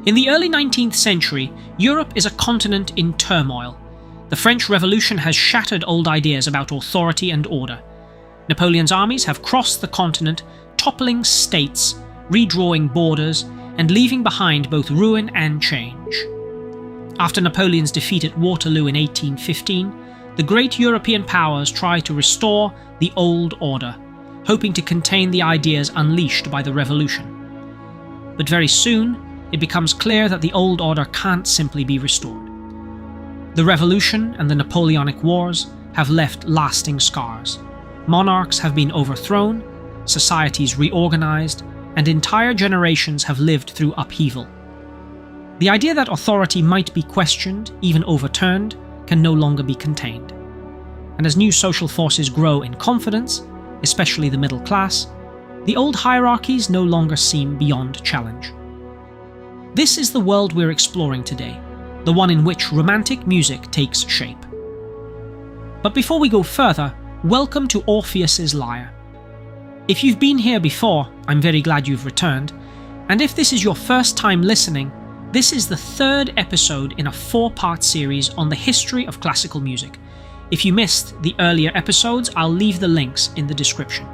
In the early 19th century, Europe is a continent in turmoil. The French Revolution has shattered old ideas about authority and order. Napoleon's armies have crossed the continent, toppling states, redrawing borders, and leaving behind both ruin and change. After Napoleon's defeat at Waterloo in 1815, the great European powers try to restore the old order, hoping to contain the ideas unleashed by the revolution. But very soon, it becomes clear that the old order can't simply be restored. The revolution and the Napoleonic Wars have left lasting scars. Monarchs have been overthrown, societies reorganized, and entire generations have lived through upheaval. The idea that authority might be questioned, even overturned, can no longer be contained. And as new social forces grow in confidence, especially the middle class, the old hierarchies no longer seem beyond challenge. This is the world we're exploring today, the one in which Romantic music takes shape. But before we go further, welcome to Orpheus's Lyre. If you've been here before, I'm very glad you've returned, and if this is your first time listening, this is the third episode in a 4-part series on the history of classical music. If you missed the earlier episodes, I'll leave the links in the description.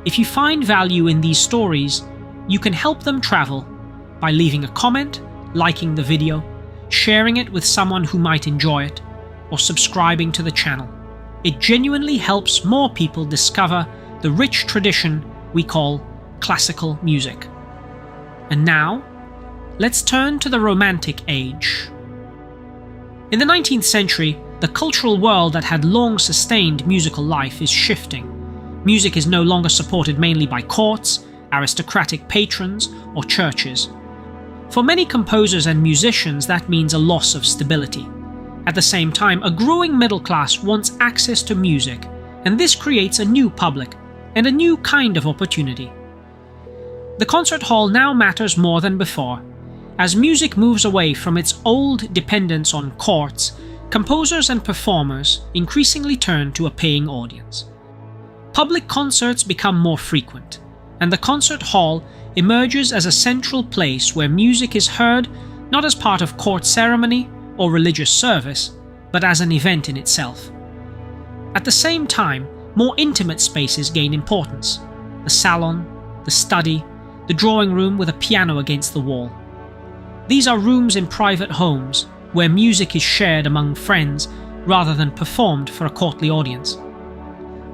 If you find value in these stories, you can help them travel by leaving a comment, liking the video, sharing it with someone who might enjoy it, or subscribing to the channel. It genuinely helps more people discover the rich tradition we call classical music. And now, let's turn to the Romantic Age. In the 19th century, the cultural world that had long sustained musical life is shifting. Music is no longer supported mainly by courts, aristocratic patrons, or churches. For many composers and musicians, that means a loss of stability. At the same time, a growing middle class wants access to music, and this creates a new public and a new kind of opportunity. The concert hall now matters more than before. As music moves away from its old dependence on courts, composers and performers increasingly turn to a paying audience. Public concerts become more frequent, and the concert hall emerges as a central place where music is heard not as part of court ceremony or religious service, but as an event in itself. At the same time, more intimate spaces gain importance: the salon, the study, the drawing room with a piano against the wall. These are rooms in private homes where music is shared among friends rather than performed for a courtly audience.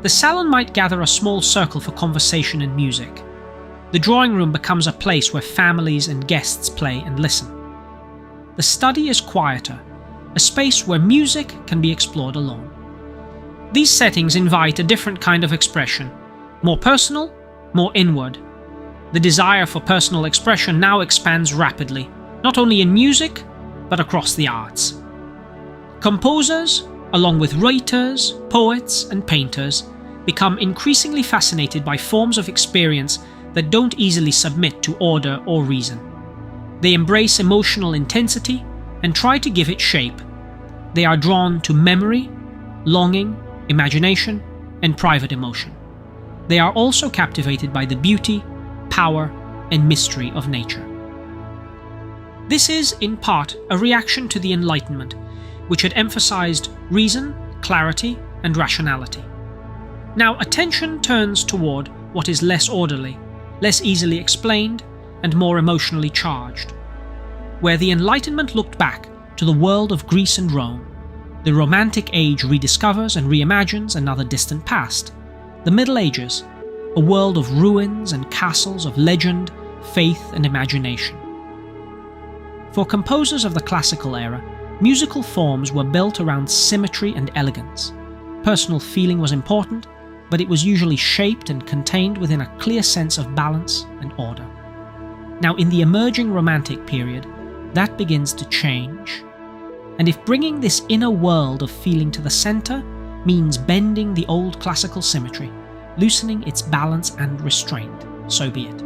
The salon might gather a small circle for conversation and music. The drawing room becomes a place where families and guests play and listen. The study is quieter, a space where music can be explored alone. These settings invite a different kind of expression, more personal, more inward. The desire for personal expression now expands rapidly, not only in music, but across the arts. Composers, along with writers, poets, and painters, become increasingly fascinated by forms of experience that don't easily submit to order or reason. They embrace emotional intensity and try to give it shape. They are drawn to memory, longing, imagination, and private emotion. They are also captivated by the beauty, power, and mystery of nature. This is, in part, a reaction to the Enlightenment, which had emphasized reason, clarity, and rationality. Now attention turns toward what is less orderly, less easily explained, and more emotionally charged. Where the Enlightenment looked back to the world of Greece and Rome, the Romantic Age rediscovers and reimagines another distant past, the Middle Ages, a world of ruins and castles of legend, faith, and imagination. For composers of the classical era, musical forms were built around symmetry and elegance. Personal feeling was important, but it was usually shaped and contained within a clear sense of balance and order. Now, in the emerging Romantic period, that begins to change. And if bringing this inner world of feeling to the center means bending the old classical symmetry, loosening its balance and restraint, so be it.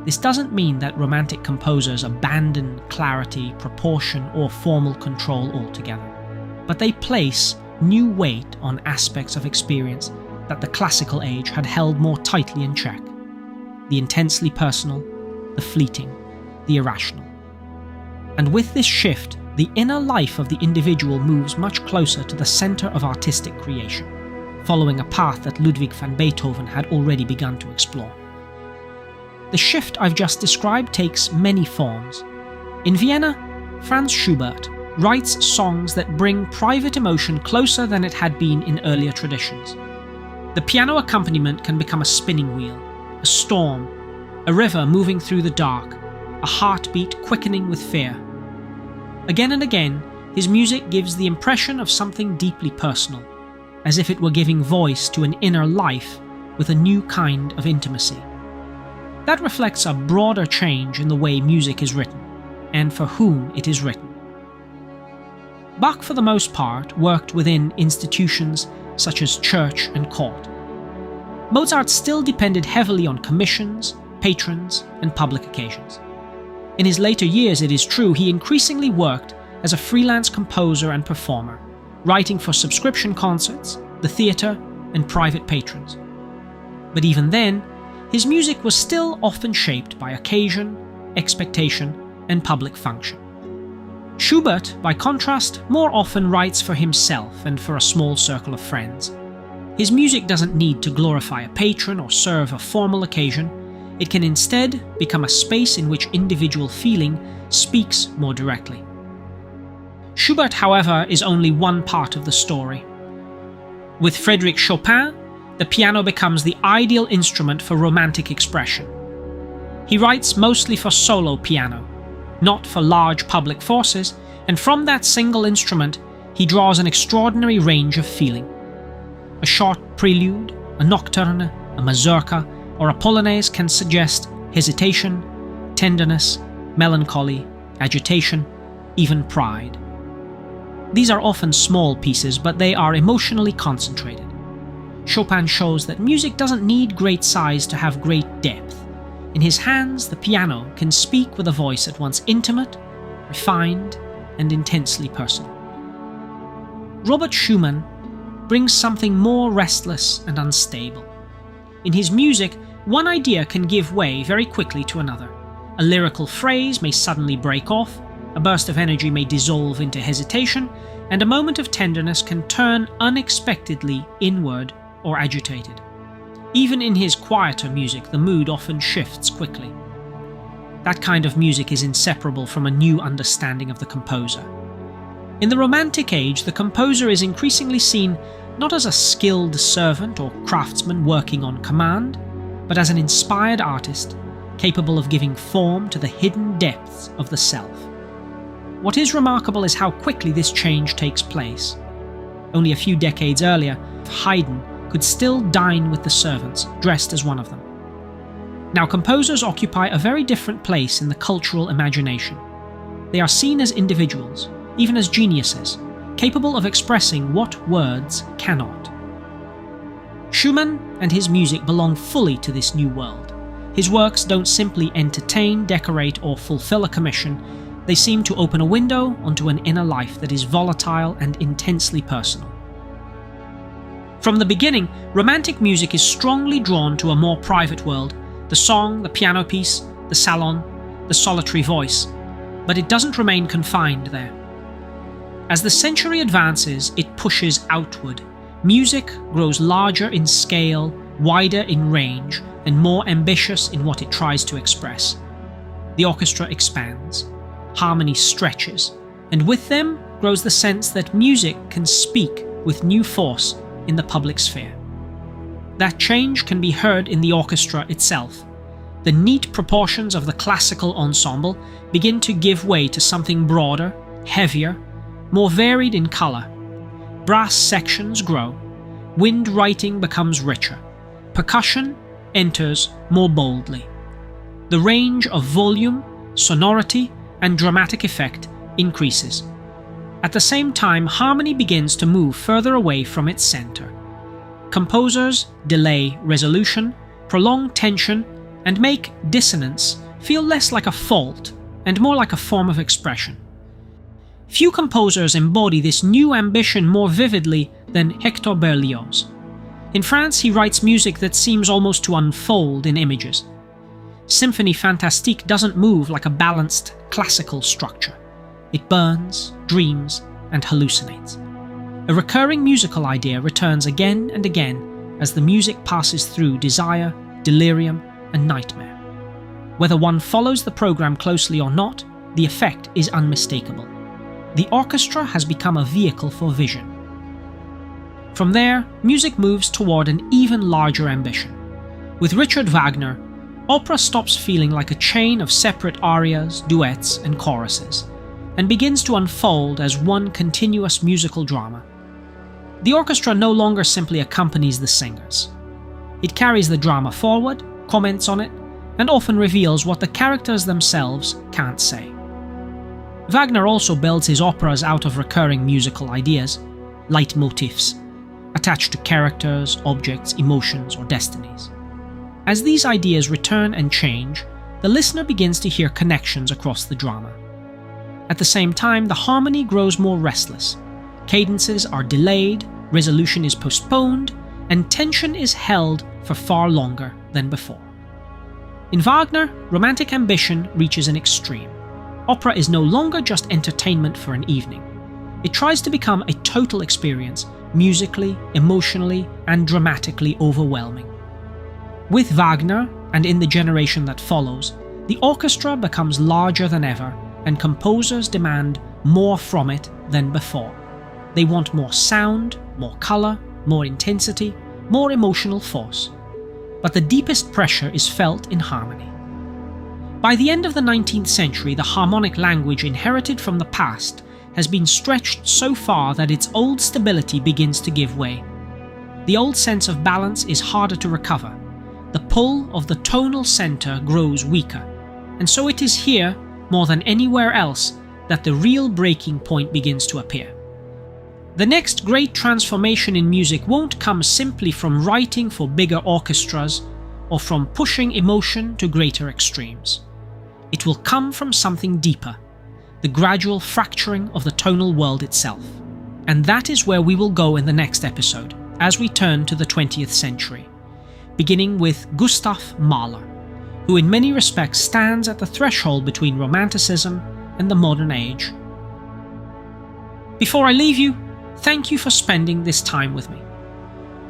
This doesn't mean that Romantic composers abandon clarity, proportion, or formal control altogether, but they place new weight on aspects of experience that the classical age had held more tightly in check. The intensely personal, the fleeting, the irrational. And with this shift, the inner life of the individual moves much closer to the center of artistic creation, following a path that Ludwig van Beethoven had already begun to explore. The shift I've just described takes many forms. In Vienna, Franz Schubert writes songs that bring private emotion closer than it had been in earlier traditions. The piano accompaniment can become a spinning wheel, a storm, a river moving through the dark, a heartbeat quickening with fear. Again and again, his music gives the impression of something deeply personal, as if it were giving voice to an inner life with a new kind of intimacy. That reflects a broader change in the way music is written, and for whom it is written. Bach, for the most part, worked within institutions such as church and court. Mozart still depended heavily on commissions, patrons, and public occasions. In his later years, it is true, he increasingly worked as a freelance composer and performer, writing for subscription concerts, the theatre, and private patrons. But even then, his music was still often shaped by occasion, expectation, and public function. Schubert, by contrast, more often writes for himself and for a small circle of friends. His music doesn't need to glorify a patron or serve a formal occasion. It can instead become a space in which individual feeling speaks more directly. Schubert, however, is only one part of the story. With Frédéric Chopin, the piano becomes the ideal instrument for romantic expression. He writes mostly for solo piano, not for large public forces, and from that single instrument, he draws an extraordinary range of feeling. A short prelude, a nocturne, a mazurka, or a polonaise can suggest hesitation, tenderness, melancholy, agitation, even pride. These are often small pieces, but they are emotionally concentrated. Chopin shows that music doesn't need great size to have great depth. In his hands, the piano can speak with a voice at once intimate, refined, and intensely personal. Robert Schumann brings something more restless and unstable. In his music, one idea can give way very quickly to another. A lyrical phrase may suddenly break off, a burst of energy may dissolve into hesitation, and a moment of tenderness can turn unexpectedly inward or agitated. Even in his quieter music, the mood often shifts quickly. That kind of music is inseparable from a new understanding of the composer. In the Romantic Age, the composer is increasingly seen not as a skilled servant or craftsman working on command, but as an inspired artist, capable of giving form to the hidden depths of the self. What is remarkable is how quickly this change takes place. Only a few decades earlier, Haydn could still dine with the servants, dressed as one of them. Now, composers occupy a very different place in the cultural imagination. They are seen as individuals, even as geniuses, capable of expressing what words cannot. Schumann and his music belong fully to this new world. His works don't simply entertain, decorate, or fulfill a commission. They seem to open a window onto an inner life that is volatile and intensely personal. From the beginning, Romantic music is strongly drawn to a more private world, the song, the piano piece, the salon, the solitary voice, but it doesn't remain confined there. As the century advances, it pushes outward. Music grows larger in scale, wider in range, and more ambitious in what it tries to express. The orchestra expands, harmony stretches, and with them grows the sense that music can speak with new force in the public sphere. That change can be heard in the orchestra itself. The neat proportions of the classical ensemble begin to give way to something broader, heavier, more varied in color. Brass sections grow, wind writing becomes richer, percussion enters more boldly. The range of volume, sonority, and dramatic effect increases. At the same time, harmony begins to move further away from its center. Composers delay resolution, prolong tension, and make dissonance feel less like a fault and more like a form of expression. Few composers embody this new ambition more vividly than Hector Berlioz. In France, he writes music that seems almost to unfold in images. Symphonie Fantastique doesn't move like a balanced classical structure. It burns, dreams, and hallucinates. A recurring musical idea returns again and again as the music passes through desire, delirium, and nightmare. Whether one follows the program closely or not, the effect is unmistakable. The orchestra has become a vehicle for vision. From there, music moves toward an even larger ambition. With Richard Wagner, opera stops feeling like a chain of separate arias, duets, and choruses, and begins to unfold as one continuous musical drama. The orchestra no longer simply accompanies the singers. It carries the drama forward, comments on it, and often reveals what the characters themselves can't say. Wagner also builds his operas out of recurring musical ideas, leitmotifs, attached to characters, objects, emotions, or destinies. As these ideas return and change, the listener begins to hear connections across the drama. At the same time, the harmony grows more restless. Cadences are delayed, resolution is postponed, and tension is held for far longer than before. In Wagner, romantic ambition reaches an extreme. Opera is no longer just entertainment for an evening. It tries to become a total experience, musically, emotionally, and dramatically overwhelming. With Wagner, and in the generation that follows, the orchestra becomes larger than ever, and composers demand more from it than before. They want more sound, more color, more intensity, more emotional force. But the deepest pressure is felt in harmony. By the end of the 19th century, the harmonic language inherited from the past has been stretched so far that its old stability begins to give way. The old sense of balance is harder to recover. The pull of the tonal center grows weaker, and so it is here, more than anywhere else, that the real breaking point begins to appear. The next great transformation in music won't come simply from writing for bigger orchestras or from pushing emotion to greater extremes. It will come from something deeper, the gradual fracturing of the tonal world itself. And that is where we will go in the next episode, as we turn to the 20th century, beginning with Gustav Mahler, who in many respects stands at the threshold between Romanticism and the modern age. Before I leave you, thank you for spending this time with me.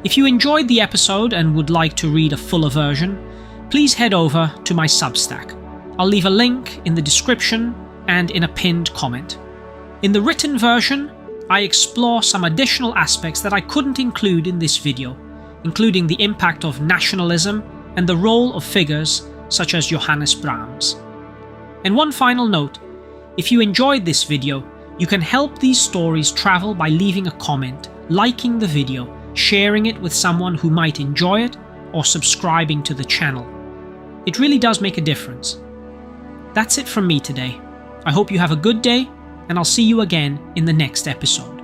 If you enjoyed the episode and would like to read a fuller version, please head over to my Substack. I'll leave a link in the description and in a pinned comment. In the written version, I explore some additional aspects that I couldn't include in this video, including the impact of nationalism and the role of figures such as Johannes Brahms. And one final note, if you enjoyed this video, you can help these stories travel by leaving a comment, liking the video, sharing it with someone who might enjoy it, or subscribing to the channel. It really does make a difference. That's it from me today. I hope you have a good day, and I'll see you again in the next episode.